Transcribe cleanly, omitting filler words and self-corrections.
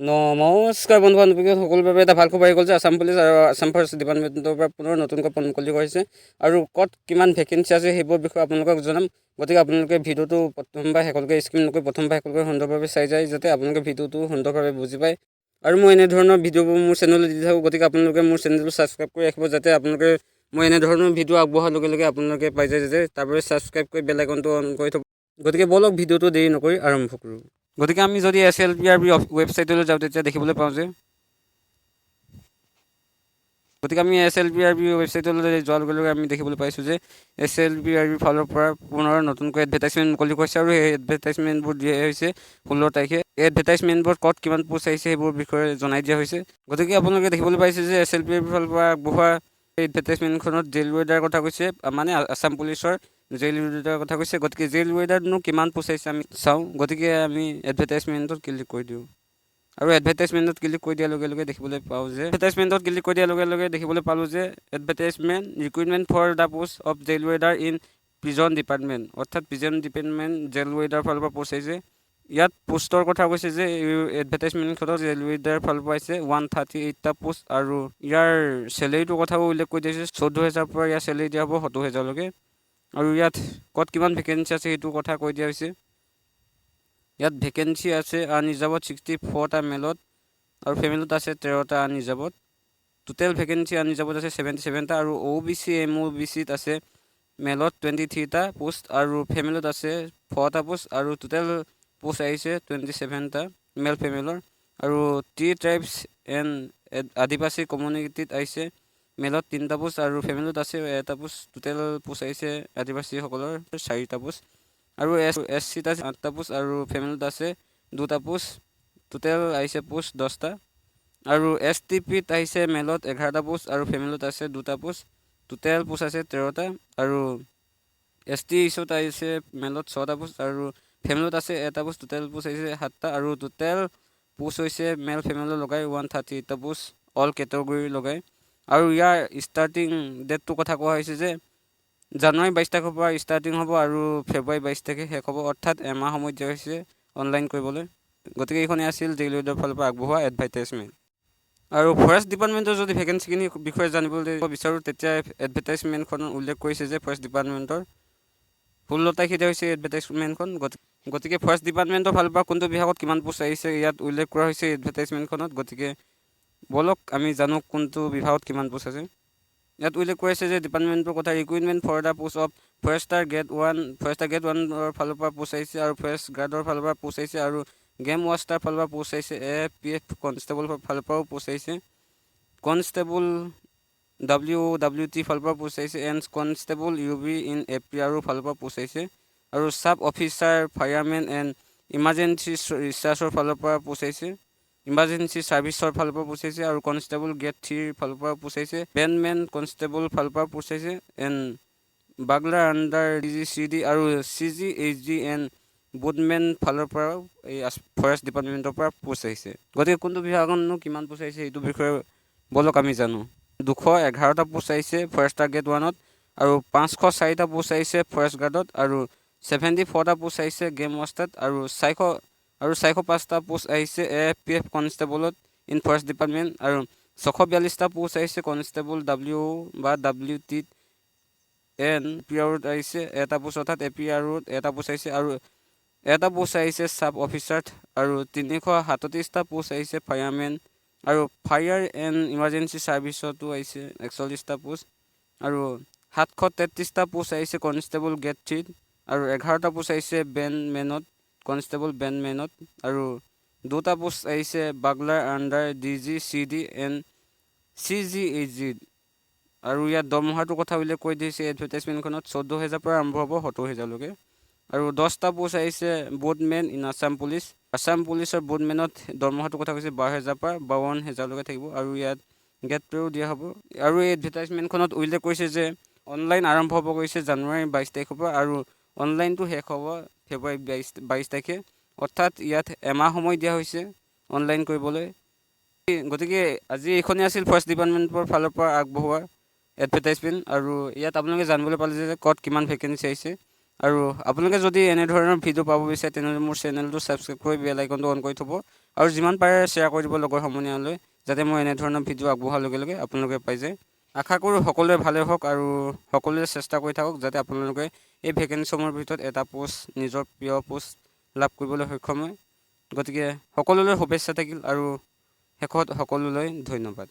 নমস্কাৰ বন্ধু বান্ধৱী সকলোৰে বাবে এটা ভাল খবৰ আহি গ'ল যে আছাম পুলিচ আৰু আছাম ফৰেষ্ট ডিপাৰ্টমেণ্টৰ পৰা পুনৰ নতুনকৈ পদ মুকলি কৰিছে আৰু ক'ত কিমান ভেকেঞ্চি আছে সেইবোৰ বিষয়ে আপোনালোকক জনাম। গতিকে আপোনালোকে ভিডিঅ'টো প্ৰথমবাৰ শেষলৈকে স্কিপ নকৰি প্ৰথমবাৰ শেষলৈকে সুন্দৰভাৱে চাই যায় যাতে আপোনালোকে ভিডিঅ'টো সুন্দৰভাৱে বুজি পায়। আৰু মই এনেধৰণৰ ভিডিঅ'বোৰ মোৰ চেনেলত দি থাকোঁ। গতিকে আপোনালোকে মোৰ চেনেলটো ছাবস্ক্ৰাইব কৰি ৰাখিব যাতে আপোনালোকে মই এনেধৰণৰ ভিডিঅ' আগবঢ়াৰ লগে লগে আপোনালোকে পাই যায় যাতে তাৰ বাবে ছাবস্ক্ৰাইব কৰি বেল আইকনটো অন কৰি থ'ব। গতিকে ব'লক ভিডিঅ'টো দেৰি নকৰি আৰম্ভ কৰোঁ। গতিকে আমি যদি SLPRB ৱেবছাইটলৈ যাওঁ তেতিয়া দেখিবলৈ পাওঁ যে আমি SLPRB ৱেবছাইটলৈ যোৱাৰ লগে লগে আমি দেখিবলৈ পাইছোঁ যে SLPRB ফালৰ পৰা পুনৰ নতুনকৈ এডভাৰটাইজমেণ্ট মুকলি কৰিছে আৰু সেই এডভাৰটাইজমেণ্টবোৰ দিয়া হৈছে 16 তাৰিখে। এই এডভাৰটাইজমেণ্টবোৰত ক'ত কিমান পোষ্ট আহিছে সেইবোৰ বিষয়ে জনাই দিয়া হৈছে। গতিকে আপোনালোকে দেখিবলৈ পাইছে যে SLPRB ফালৰ পৰা আগবঢ়োৱা এই এডভাৰটাইজমেণ্টখনত জেইল ৱেডাৰ কথা কৈছে, মানে আছাম পুলিচৰ জেইল ৱেডাৰ কথা কৈছে। গতিকে জেইল ৱেডাৰনো কিমান পোষ্ট আহিছে আমি চাওঁ। গতিকে আমি এডভাৰটাইজমেণ্টত ক্লিক কৰি দিওঁ আৰু এডভাৰটাইজমেণ্টত ক্লিক কৰি দিয়াৰ লগে লগে দেখিবলৈ পাওঁ যে দেখিবলৈ পালোঁ যে advertisement recruitment for the post of jail warder in prison department, অৰ্থাৎ প্ৰিজন ডিপাৰ্টমেণ্ট জেইল ৱেডাৰ ফালৰ পৰা পোষ্ট আহিছে। ইয়াত পোষ্টৰ কথা কৈছে যে এডভাৰটাইজমেণ্টখনত জেইল ৱেডাৰ ফালৰ পৰা আহিছে 138টা পোষ্ট আৰু ইয়াৰ চেলেৰিটোৰ কথাও উল্লেখ কৰি দিছে। 14,000 পৰা ইয়াৰ চেলেৰি দিয়া হ'ব 70,000লৈকে। আৰু ইয়াত ক'ত কিমান ভেকেঞ্চি আছে সেইটো কথা কৈ দিয়া হৈছে। ইয়াত ভেকেঞ্চি আছে আনৰিজাৰ্ভত 64টা মেলত আৰু ফিমেলত আছে 13টা আনৰিজাৰ্ভত। টোটেল ভেকেঞ্চি আনৰিজাৰ্ভত আছে 77টা আৰু OBC MOBCত আছে মেলত 23টা পোষ্ট আৰু ফিমেলত আছে 4টা পোষ্ট আৰু টোটেল পোষ্ট আহিছে 27টা মেল ফিমেলৰ। আৰু টি ট্ৰাইবছ এণ্ড আদিবাসী কমিউনিটিত আহিছে মেলত 3টা পোষ্ট আৰু ফিমেলত আছে 1টা পোষ্ট। টোটেল পোষ্ট আহিছে আদিবাসীসকলৰ 4টা পোষ্ট আৰু SCত আছে 8টা পোষ্ট আৰু ফিমেলত আছে 2টা পোষ্ট। টোটেল আহিছে পোষ্ট 10টা আৰু STPত আহিছে মেলত 11টা পোষ্ট আৰু ফিমেলত আছে 2টা পোষ্ট। টোটেল পোষ্ট আছে 13টা আৰু STHত আহিছে মেলত 6টা পোষ্ট আৰু ফিমেলত আছে 1টা পোষ্ট। টোটেল পোষ্ট আহিছে 7টা আৰু টোটেল পোষ্ট হৈছে মেল ফিমেলৰ লগাই 138টা পোষ্ট অল কেটেগৰী লগাই। আৰু ইয়াৰ ষ্টাৰ্টিং ডেটটোৰ কথা কোৱা হৈছে যে জানুৱাৰী 22 তাৰিখৰ পৰা ষ্টাৰ্টিং হ'ব আৰু ফেব্ৰুৱাৰী 22 তাৰিখে শেষ হ'ব, অৰ্থাৎ এমাহ সময় দিয়া হৈছে অনলাইন কৰিবলৈ। গতিকে এইখনেই আছিল জেইল ৱেডাৰৰ ফালৰ পৰা আগবঢ়োৱা এডভাৰটাইজমেণ্ট। আৰু ফৰেষ্ট ডিপাৰ্টমেণ্টৰ যদি ভেকেঞ্চিখিনিৰ বিষয়ে জানিবলৈ বিচাৰোঁ তেতিয়া এডভাৰটাইজমেণ্টখনত উল্লেখ কৰিছে যে ফৰেষ্ট ডিপাৰ্টমেণ্টৰ 16 তাৰিখে দিয়া হৈছে এডভাৰটাইজমেণ্টখন। গতিকে ফৰেষ্ট ডিপাৰ্টমেণ্টৰ ফালৰ পৰা কোনটো বিভাগত কিমান পোষ্ট আহিছে ইয়াত উল্লেখ কৰা হৈছে এডভাৰটাইজমেণ্টখনত। গতিকে ব'লক আমি জানো কোনটো বিভাগত কিমান পোষ্ট আছে। ইয়াত উল্লেখ কৰিছে যে ডিপাৰ্টমেণ্টৰ কথা recruitment for the post of forester grade 1ৰ ফালৰ পৰা পোষ্ট আহিছে আৰু ফৰেষ্ট গাৰ্ডৰ ফালৰ পৰা পোষ্ট আহিছে আৰু গেম ৱাষ্টাৰ ফালৰ পৰা পোষ্ট আহিছে। AFPF কনষ্টেবল ফালৰ পৰাও পোষ্ট আহিছে। কনষ্টেবল WWT ফালৰ পৰা পোষ্ট আহিছে এণ্ড কনষ্টেবল UB ইন APRৰ ফালৰ পৰা পোষ্ট আহিছে আৰু চাব অফিচাৰ ফায়াৰমেন এণ্ড ইমাৰ্জেঞ্চি ৰিচাৰ্চৰ ফালৰ পৰা পোষ্ট আহিছে। ইমাৰ্জেঞ্চি ছাৰ্ভিচৰ ফালৰ পৰা পোষ্ট আহিছে আৰু কনষ্টেবল গ্ৰেড 3ৰ ফালৰ পৰা পোষ্ট আহিছে। বেণ্ডমেন কনষ্টেবল ফালৰ পৰা পোষ্ট আহিছে এণ্ড বাগলাৰ আণ্ডাৰ DGCD আৰু CGHD এণ্ড বুটমেন ফালৰ পৰাও এই ফৰেষ্ট ডিপাৰ্টমেণ্টৰ পৰা পোষ্ট আহিছে। গতিকে কোনটো বিভাগতনো কিমান পোষ্ট আহিছে এইটো বিষয়ে ব'লক আমি জানো। 211টা পোষ্ট আহিছে ফৰেষ্টাৰ গ্ৰেড 1ত আৰু 504টা পোষ্ট আহিছে ফৰেষ্ট গাৰ্ডত আৰু 74টা পোষ্ট আহিছে গেম ৱাষ্টাৰত আৰু 405টা পোষ্ট আহিছে AFPF কনষ্টেবলত ইন ফৰেষ্ট ডিপাৰ্টমেণ্ট আৰু 642টা পোষ্ট আহিছে কনষ্টেবল WTত এণ্ড APRত আহিছে 1টা পোষ্ট, অৰ্থাৎ APRত 1টা পোষ্ট আহিছে আৰু 1টা পোষ্ট আহিছে চাব অফিচাৰত আৰু 337টা পোষ্ট আহিছে ফায়াৰমেন আৰু ফায়াৰ এণ্ড ইমাৰ্জেঞ্চি ছাৰ্ভিচতো আহিছে 41টা পোষ্ট আৰু 733টা পোষ্ট আহিছে কনষ্টেবল গ্ৰেড 3 আৰু 11টা পোষ্ট আহিছে বেণ্ডমেনত কনষ্টেবল বেণ্ডমেনত আৰু 2টা পোষ্ট আহিছে বাগলাৰ আণ্ডাৰ DGCD এণ্ড CGHD আৰু ইয়াত দৰমহাটোৰ কথা উল্লেখ কৰি দিছে এডভাৰটাইজমেণ্টখনত 14,000 পৰা আৰম্ভ হ'ব 70,000লৈকে আৰু 10টা পোষ্ট আহিছে বোটমেন ইন আছাম পুলিচ। আছাম পুলিচৰ বোটমেনত দৰমহাটোৰ কথা কৈছে 12,000 পৰা 52,000লৈকে থাকিব আৰু ইয়াত গেট পেও দিয়া হ'ব। আৰু এই এডভাৰটাইজমেণ্টখনত উল্লেখ কৰিছে যে অনলাইন আৰম্ভ হ'ব গৈছে জানুৱাৰী 22 তাৰিখৰ পৰা আৰু অনলাইনটো শেষ হ'ব ফেব্ৰুৱাৰী 22 তাৰিখে, অৰ্থাৎ ইয়াত এমাহ সময় দিয়া হৈছে অনলাইন কৰিবলৈ। গতিকে আজি এইখনেই আছিল ফৰেষ্ট ডিপাৰ্টমেণ্টৰ ফালৰ পৰা আগবঢ়োৱা এডভাৰটাইজমেণ্ট আৰু ইয়াত আপোনালোকে জানিবলৈ পালে যে ক'ত কিমান ভেকেঞ্চি আহিছে আৰু আপোনালোকে যদি এনেধৰণৰ ভিডিঅ' পাব বিচাৰে তেনেহ'লে মোৰ চেনেলটো ছাবস্ক্ৰাইব কৰি বেল আইকনটো অন কৰি থ'ব আৰু যিমান পাৰে শ্বেয়াৰ কৰি দিব লগৰ সমনীয়ালৈ, যাতে মই এনেধৰণৰ ভিডিঅ' আগবঢ়োৱাৰ লগে লগে আপোনালোকে পাই যায়। আশা কৰোঁ সকলোৱে ভালে হওক আৰু সকলোৱে চেষ্টা কৰি থাকক যাতে আপোনালোকে এই ভেকেঞ্চিসমূহৰ ভিতৰত এটা পোষ্ট, নিজৰ প্ৰিয় পোষ্ট লাভ কৰিবলৈ সক্ষম হয়। গতিকে সকলোলৈ শুভেচ্ছা থাকিল আৰু শেষত সকলোলৈ ধন্যবাদ।